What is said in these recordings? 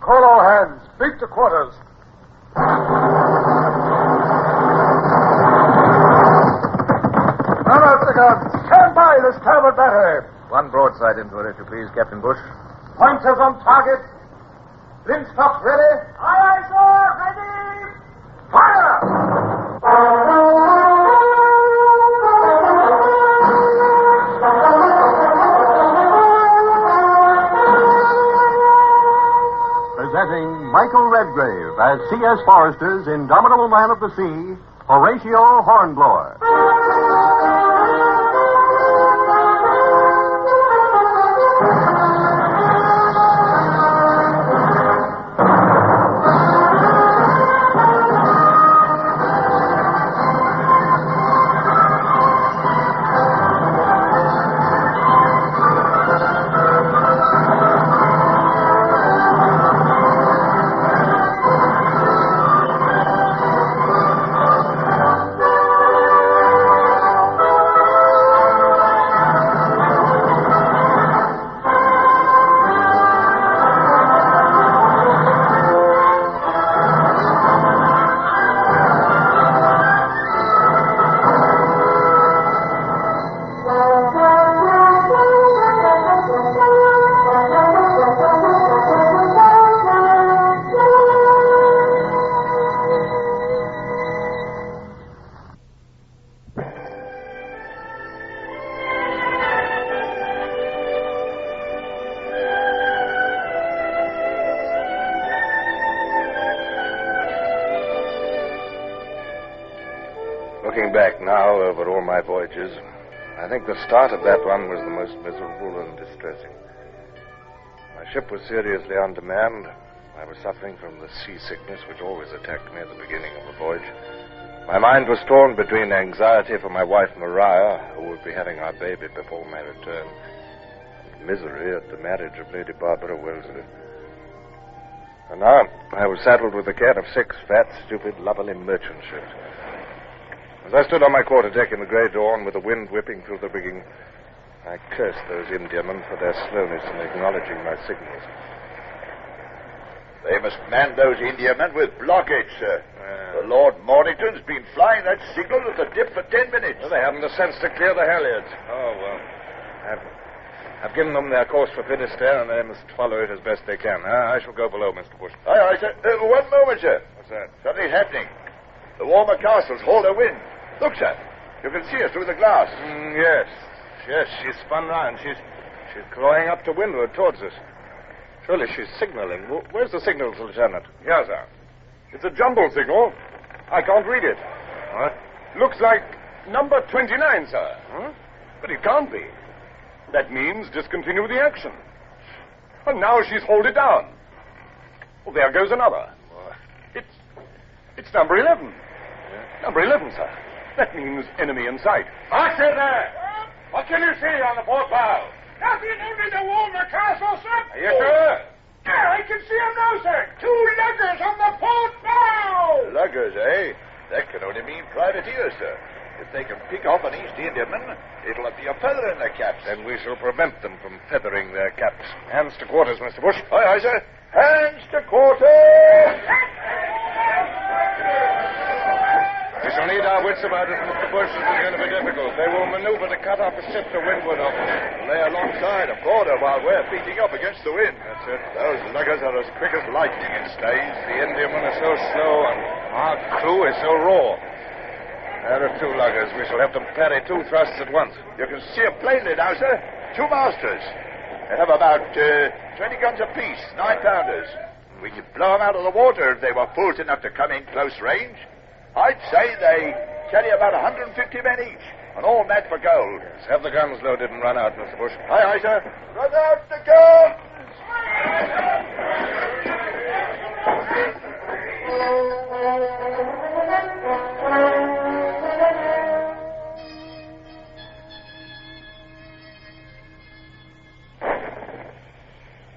Call all hands. Beat to quarters. Run out the guns. Stand by the starboard battery. One broadside into it, if you please, Captain Bush. Pointers on target. Linstock ready. Aye, aye, sir. Ready. Fire! Presenting Michael Redgrave as C.S. Forrester's indomitable man of the sea, Horatio Hornblower. Looking back now over all my voyages, I think the start of that one was the most miserable and distressing. My ship was seriously undermanned. I was suffering from the seasickness which always attacked me at the beginning of a voyage. My mind was torn between anxiety for my wife Maria, who would be having our baby before my return, and misery at the marriage of Lady Barbara Wellesley. And now I was saddled with the care of 6 fat, stupid, lubberly merchant ships. As I stood on my quarterdeck in the grey dawn with the wind whipping through the rigging, I cursed those Indiamen for their slowness in acknowledging my signals. They must man those Indiamen with blockades, sir. The Lord Mornington's been flying that signal at the dip for 10 minutes. Well, they haven't the sense to clear the halyards. Oh, well. I've given them their course for Finisterre, and they must follow it as best they can. I shall go below, Mr. Bush. Aye, aye, sir. One moment, sir. What's that? Something's happening. The Warmer Castle's hauled her wind. Look, sir. You can see her through the glass. Yes. Yes, she's spun round. She's clawing up to windward towards us. Surely she's signaling. Where's the signal, Lieutenant? Yes, sir. It's a jumble signal. I can't read it. What? Looks like number 29, sir. Huh? But it can't be. That means discontinue the action. And now she's hauled it down. Well, there goes another. It's number 11. Yeah. Number 11, sir. That means enemy in sight. What's in there? What can you see on the port bow? Nothing under the Warmer Castle, sir. Are you sure? Yeah, I can see them now, sir. 2 luggers on the port bow. Luggers, eh? That can only mean privateers, sir. If they can pick off an East Indiaman, it'll be a feather in their caps. Then we shall prevent them from feathering their caps. Hands to quarters, Mr. Bush. Aye, aye, sir. Hands to quarters! We shall need our wits about it, Mr. Bush. This is going to be difficult. They will maneuver to cut off a ship to windward of us. Lay alongside a border while we're beating up against the wind. That's it. Those luggers are as quick as lightning in stays. The Indiamen are so slow, and our crew is so raw. There are 2 luggers. We shall have to parry 2 thrusts at once. You can see them plainly now, sir. 2 masters. They have about 20 guns apiece, 9-pounders. We could blow them out of the water if they were fools enough to come in close range. I'd say they carry about 150 men each, and all mad for gold. Yes, have the guns loaded and run out, Mr. Bush. Aye, aye, sir. Run out the guns!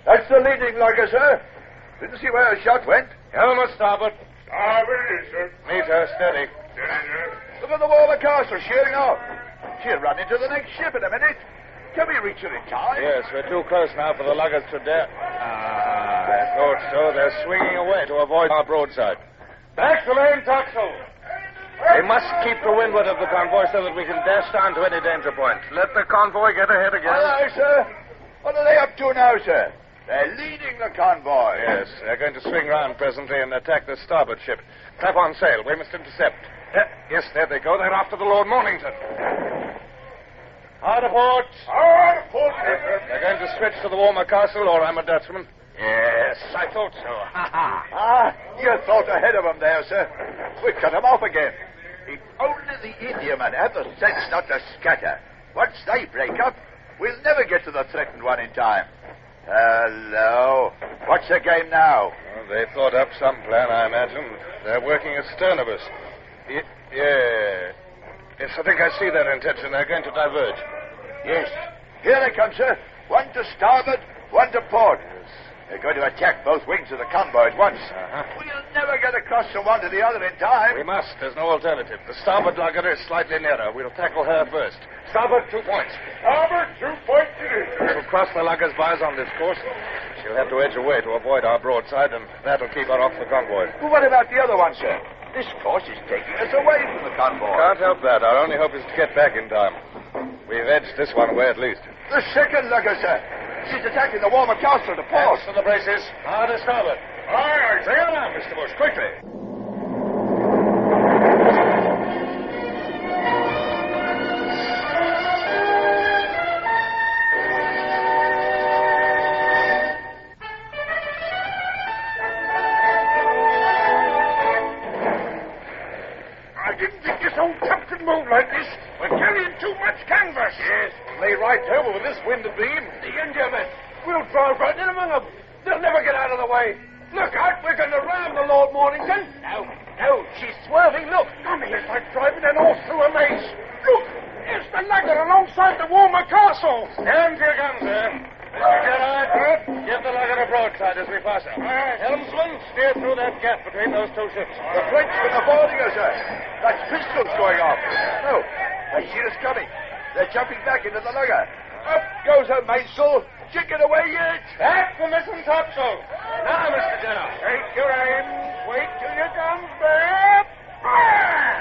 That's the leading lugger, sir. Didn't see where her shot went. Helm a starboard. Starboard, sir. Meet her, steady. Look at the Warmer Castle sheering off. She'll run into the next ship in a minute. Can we reach her in time? Yes, we're too close now for the luggers to dare. I thought so. They're swinging away to avoid our broadside. Back the main topsail. We must keep to windward of the convoy so that we can dash down to any danger point. Let the convoy get ahead again. Aye, sir. What are they up to now, sir? They're leading the convoy. Yes, they're going to swing round presently and attack the starboard ship. Clap on sail. We must intercept. Yes, there they go. They're after the Lord Mornington. Hard aport. Hard aport. They're going to switch to the Warmer Castle, or I'm a Dutchman. Yes, I thought so. You thought ahead of them there, sir. We cut them off again. If only the Indiamen have the sense not to scatter. Once they break up, we'll never get to the threatened one in time. Hello. What's the game now? Well, they've thought up some plan, I imagine. They're working astern of us. Yes, I think I see their intention. They're going to diverge. Yes. Here they come, sir. One to starboard, one to port. They're going to attack both wings of the convoy at once. We'll never get across from one to the other in time. We must. There's no alternative. The starboard lugger is slightly nearer. We'll tackle her first. Starboard, 2 points. Starboard, 2 points it is. We'll cross the lugger's bows on this course. She'll have to edge away to avoid our broadside, and that'll keep her off the convoy. Well, what about the other one, sir? This course is taking us away from the convoy. Can't help that. Our only hope is to get back in time. We've edged this one away at least. The second lugger, sir. She's attacking the Warmer Castle to port. Hands to the braces. Hard to starboard. Aye, aye. Say on now, Mr. Bush, quickly. I didn't think this old tub could move like this. We're carrying too much canvas. Yes, lay right over with this wind abeam. The Indiamen. We'll drive right in among them. They'll never get out of the way. Look out, we're going to ram the Lord Mornington. No, she's swerving. Look, come here. It's like driving an horse through a maze. Look, it's the lugger alongside the Warmer Castle. Stand to your guns, sir. Mr. Gerard, give the lugger a broadside as we pass her. Helmsman, steer through that gap between those two ships. The Frenchmen are boarding us, sir. That's pistols going off. No, I see us coming. They're jumping back into the lugger. Up goes her mainsail. Chicken away yet. Back the mizzen topsail. Now, Mr. Jenner, take your aim. Wait till your guns bear. Fire!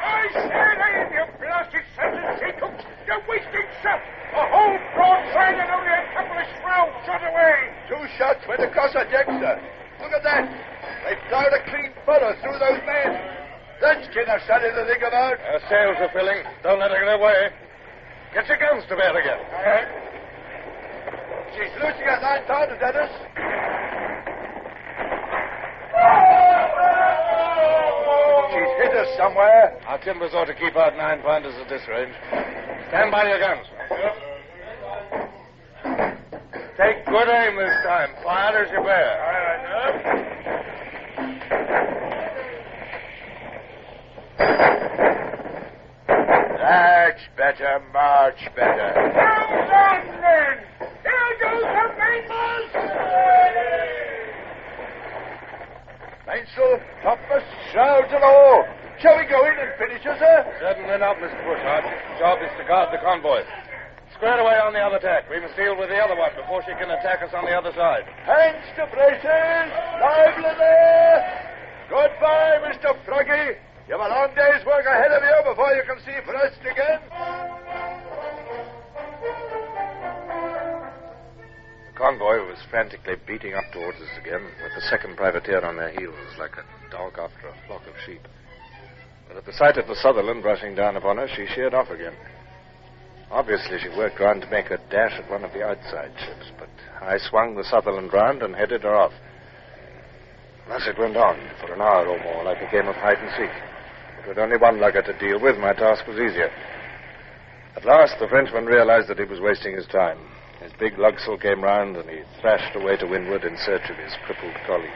I say, aim, you blasted sentence, seacooks. You're wasting shot. A whole broadside and only a couple of shrouds shot away. 2 shots went across our deck, sir. Look at that. They plowed a clean furrow through those men. That's Skinner started to think about. Our sails are filling. Don't let her get away. Get your guns to bear again. She's losing her 9-pounders at us. She's hit us somewhere. Our timbers ought to keep out 9-pounders at this range. Stand by your guns. Take good aim this time. Fire as you bear. That's better, much better. Hold on, then. There goes the mainmast. Mainsail, topmast, shrouds and all. Shall we go in and finish her, sir? Certainly not, Mr. Bush. Our job is to guard the convoy. Square away on the other tack. We must deal with the other one before she can attack us on the other side. Hands to braces. Lively there. Goodbye, Mr. Froggy. You've a long day's work ahead of you before you can see Brest again. The convoy was frantically beating up towards us again, with the second privateer on their heels, like a dog after a flock of sheep. But at the sight of the Sutherland rushing down upon her, she sheered off again. Obviously, she worked round to make a dash at one of the outside ships, but I swung the Sutherland round and headed her off. Thus it went on for an hour or more, like a game of hide and seek. With only one lugger to deal with, my task was easier. At last, the Frenchman realized that he was wasting his time. His big lugsail came round, and he thrashed away to windward in search of his crippled colleague.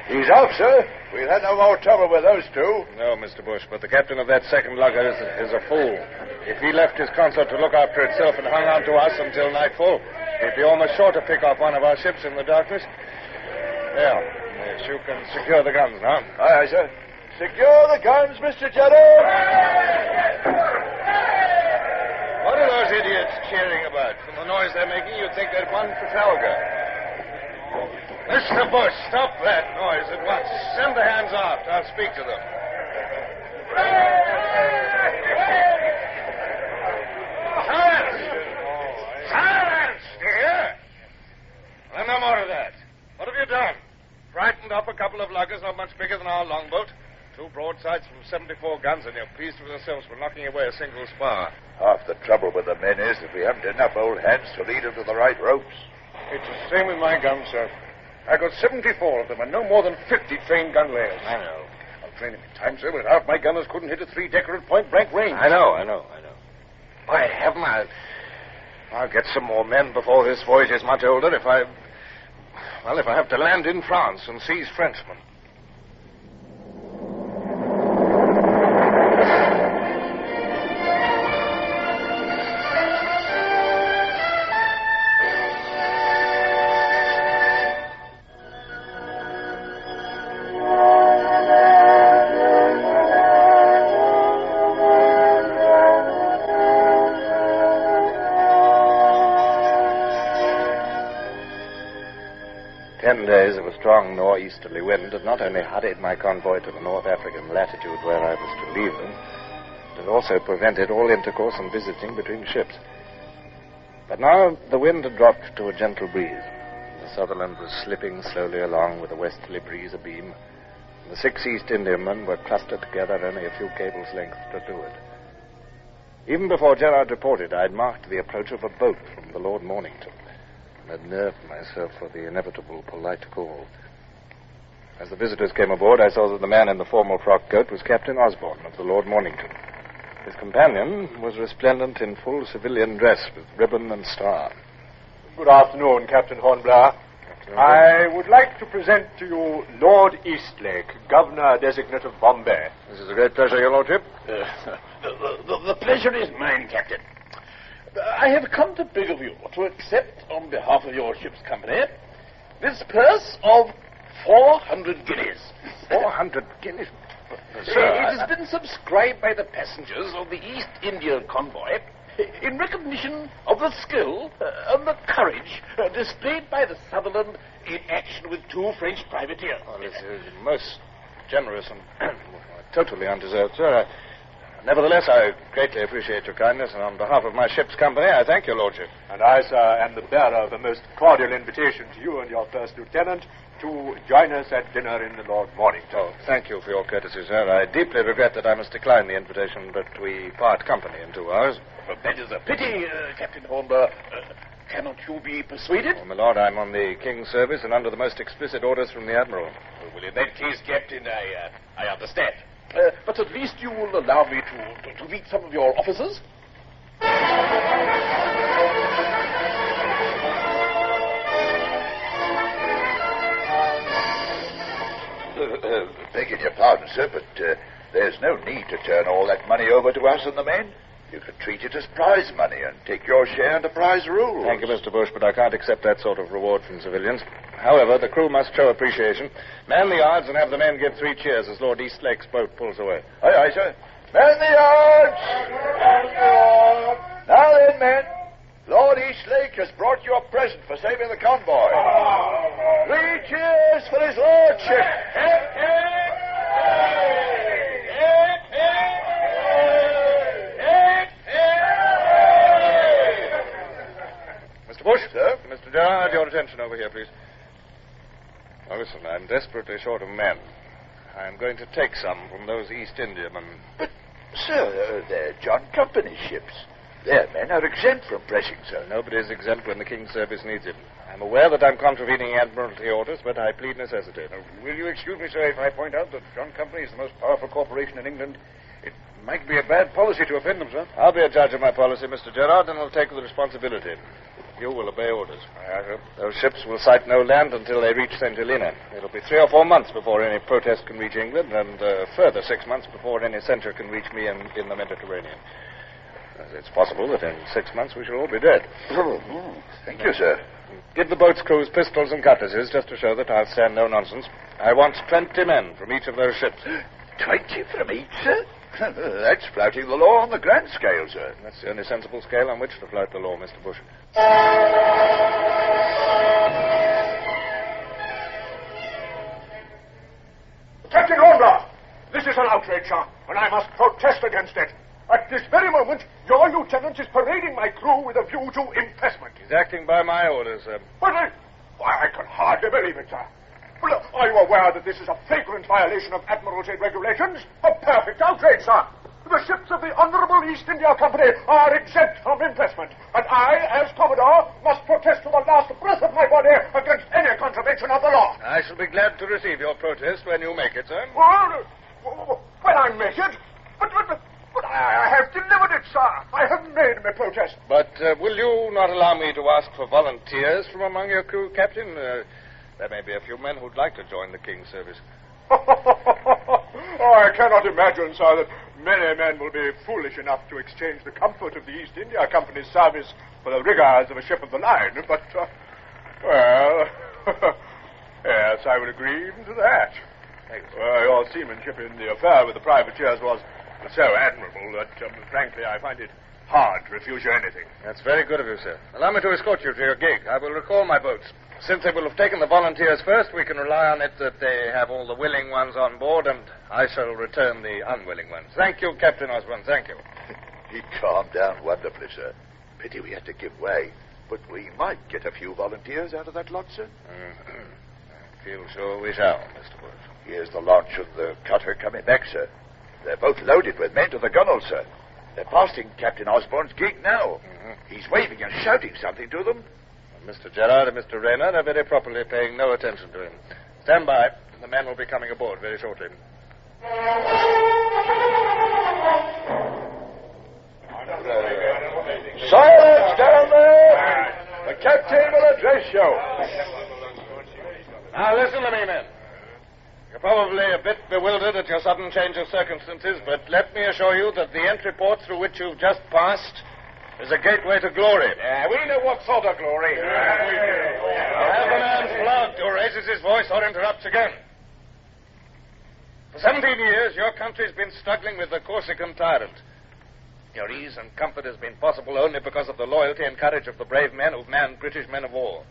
He's off, sir. We'll have no more trouble with those two. No, Mr. Bush, but the captain of that second lugger is a fool. If he left his consort to look after itself and hung on to us until nightfall, he'd be almost sure to pick off one of our ships in the darkness. There. Yes, you can secure the guns now. Aye, sir. Secure the guns, Mr. Jello. What are those idiots cheering but from the noise they're making, you'd think they'd won Trafalgar. Mr. Bush, stop that noise at once. Send the hands aft. I'll speak to them. Silence! Silence, dear! Well, no more of that. What have you done? Frightened up a couple of luggers not much bigger than our longboat. 2 broadsides from 74 guns, and you're pleased with yourselves for knocking away a single spar. Half the trouble with the men is that we haven't enough old hands to lead them to the right ropes. It's the same with my guns, sir. I got 74 of them and no more than 50 trained gun layers. I know. I'll train them in time, sir, but half my gunners couldn't hit a 3-decker at point-blank range. I know. By heaven, I'll get some more men before this voyage is much older if I have to land in France and seize Frenchmen. 10 days of a strong northeasterly wind had not only hurried my convoy to the North African latitude where I was to leave them, but had also prevented all intercourse and visiting between ships. But now the wind had dropped to a gentle breeze. The Sutherland was slipping slowly along with a westerly breeze abeam, and the 6 East Indiamen were clustered together only a few cables' lengths to leeward. Even before Gerard reported, I had marked the approach of a boat from the Lord Mornington, and had nerved myself for the inevitable polite call. As the visitors came aboard, I saw that the man in the formal frock coat was Captain Osborne of the Lord Mornington. His companion was resplendent in full civilian dress with ribbon and star. Good afternoon, Captain Hornblower. I would like to present to you Lord Eastlake, Governor-designate of Bombay. This is a great pleasure, Your Lordship. The pleasure is mine, Captain. I have come to beg of you to accept, on behalf of your ship's company, this purse of 400 guineas. 400 guineas? It has been subscribed by the passengers of the East India Convoy in recognition of the skill and the courage displayed by the Sutherland in action with 2 French privateers. Oh, this is most generous and totally undeserved, sir. Nevertheless, I greatly appreciate your kindness, and on behalf of my ship's company, I thank your lordship. And I, sir, am the bearer of a most cordial invitation to you and your first lieutenant to join us at dinner in the Lord Mornington. Oh, thank you for your courtesy, sir. I deeply regret that I must decline the invitation, but we part company in 2 hours. But that is a pity, Captain Hornblower. Cannot you be persuaded? Oh, my lord, I'm on the King's service and under the most explicit orders from the Admiral. Well, in that case, Captain, I understand. But at least you will allow me to meet some of your officers? Begging your pardon, sir, but there's no need to turn all that money over to us and the men. You can treat it as prize money and take your share under prize rules. Thank you, Mr. Bush, but I can't accept that sort of reward from civilians. However, the crew must show appreciation. Man the yards and have the men give 3 cheers as Lord Eastlake's boat pulls away. Aye, aye, sir. Man the yards! Now then, men. Lord Eastlake has brought you a present for saving the convoy. 3 cheers for his lordship. Mr. Bush? Sir? Mr. Gerard, your attention over here, please. Now, listen, I'm desperately short of men. I'm going to take some from those East Indiamen. But, sir, they're John Company's ships. Their men are exempt from pressing, sir. Nobody is exempt when the King's service needs him. I'm aware that I'm contravening Admiralty orders, but I plead necessity. Will you excuse me, sir, if I point out that John Company is the most powerful corporation in England? It might be a bad policy to offend them, sir. I'll be a judge of my policy, Mr. Gerard, and will take the responsibility. You will obey orders. Aye, sir. Those ships will sight no land until they reach St. Helena. It'll be 3 or 4 months before any protest can reach England, and further 6 months before any censure can reach me in the Mediterranean. It's possible that in 6 months we shall all be dead. Thank you, sir. Give the boat's crews pistols and cutlasses just to show that I'll stand no nonsense. I want 20 men from each of those ships. 20 from each, sir? That's flouting the law on the grand scale, sir. That's the only sensible scale on which to flout the law, Mr. Bush. Captain Hornblower, this is an outrage, sir, and I must protest against it. At this very moment, your lieutenant is parading my crew with a view to impressment. He's acting by my orders, sir. But I can hardly believe it, sir. Well, are you aware that this is a flagrant violation of Admiralty regulations? A perfect outrage, sir. The ships of the Honorable East India Company are exempt from impressment, and I, as Commodore, must protest to the last breath of my body against any contravention of the law. I shall be glad to receive your protest when you make it, sir. Well, when I make it? But I have delivered it, sir. I have made my protest. But will you not allow me to ask for volunteers from among your crew, Captain? There may be a few men who'd like to join the King's service. I cannot imagine, sir, that many men will be foolish enough to exchange the comfort of the East India Company's service for the rigors of a ship of the line. But, well, yes, I would agree even to that. Your seamanship in the affair with the privateers was so admirable that, frankly, I find it hard to refuse you anything. That's very good of you, sir. Allow me to escort you to your gig. I will recall my boats. Since they will have taken the volunteers first, we can rely on it that they have all the willing ones on board, and I shall return the unwilling ones. Thank you, Captain Osborne. Thank you. He calmed down wonderfully, sir. Pity we had to give way. But we might get a few volunteers out of that lot, sir. I feel sure we shall, Mr. Bush. Here's the launch of the cutter coming back, sir. They're both loaded with men to the gunwale, sir. They're passing Captain Osborne's gig now. He's waving and shouting something to them. Mr. Gerard and Mr. Rayner are very properly paying no attention to him. Stand by. The men will be coming aboard very shortly. Silence down there! The captain will address you. Now listen to me, men. You're probably a bit bewildered at your sudden change of circumstances, but let me assure you that the entry port through which you've just passed is a gateway to glory. We know what sort of glory. Have the man's blood who raises his voice or interrupts again. For 17 years, your country's been struggling with the Corsican tyrant. Your ease and comfort has been possible only because of the loyalty and courage of the brave men who've manned British men of war.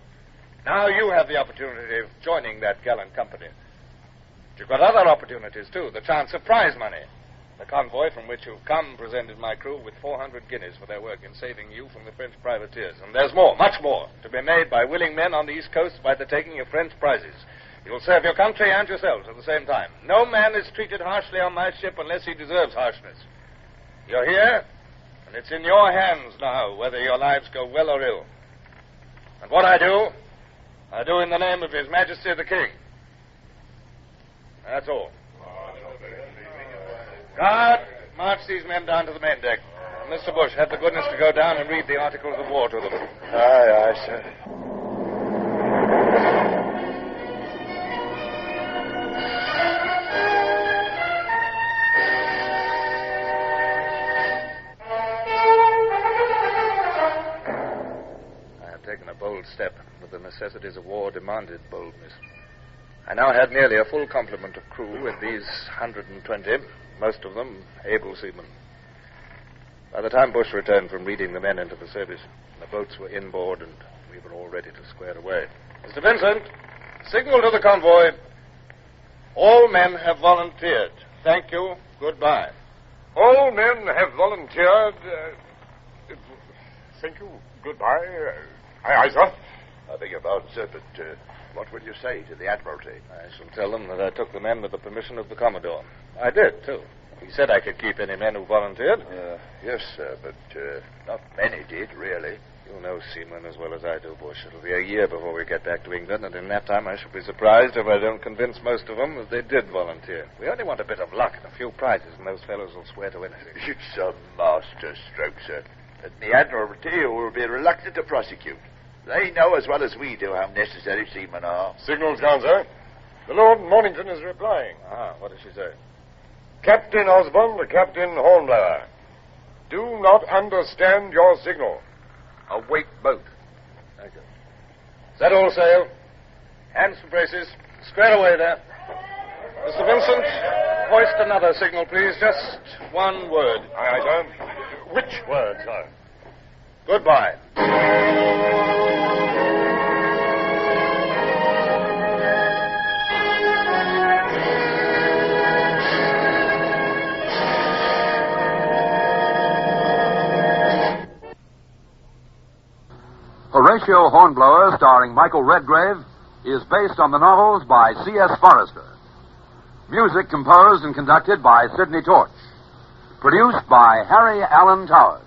Now you have the opportunity of joining that gallant company. But you've got other opportunities, too. The chance of prize money. The convoy from which you've come presented my crew with 400 guineas for their work in saving you from the French privateers. And there's more, much more, to be made by willing men on the East Coast by the taking of French prizes. You'll serve your country and yourselves at the same time. No man is treated harshly on my ship unless he deserves harshness. You're here, and it's in your hands now whether your lives go well or ill. And what I do in the name of His Majesty the King. That's all. Guard, march these men down to the main deck. Mr. Bush, have the goodness to go down and read the articles of war to them. Aye, sir. I have taken a bold step, but the necessities of war demanded boldness. I now had nearly a full complement of crew with these 120, most of them able seamen. By the time Bush returned from reading the men into the service, the boats were inboard and we were all ready to square away. Mr. Vincent, signal to the convoy. All men have volunteered. Thank you. Goodbye. All men have volunteered. Thank you. Goodbye. Aye, sir. I beg your pardon, sir, but what will you say to the Admiralty? I shall tell them that I took the men with the permission of the Commodore. I did, too. He said I could keep any men who volunteered. Yes, sir, but not many did, really. You know seamen as well as I do, Bush. It'll be a year before we get back to England, and in that time I shall be surprised if I don't convince most of them that they did volunteer. We only want a bit of luck and a few prizes, and those fellows will swear to anything. It's a master stroke, sir. And the Admiralty will be reluctant to prosecute. They know as well as we do how necessary seamen are. Signals gone, sir. The Lord Mornington is replying. What does she say? Captain Osborne to Captain Hornblower. Do not understand your signal. Await boat. Thank you. Set all sail. Hands for braces. Square away there. Mr. Vincent, Hoist another signal, please. Just one word. Aye, sir. Which word, sir? Goodbye. Horatio Hornblower, starring Michael Redgrave, is based on the novels by C.S. Forrester. Music composed and conducted by Sidney Torch. Produced by Harry Allen Towers.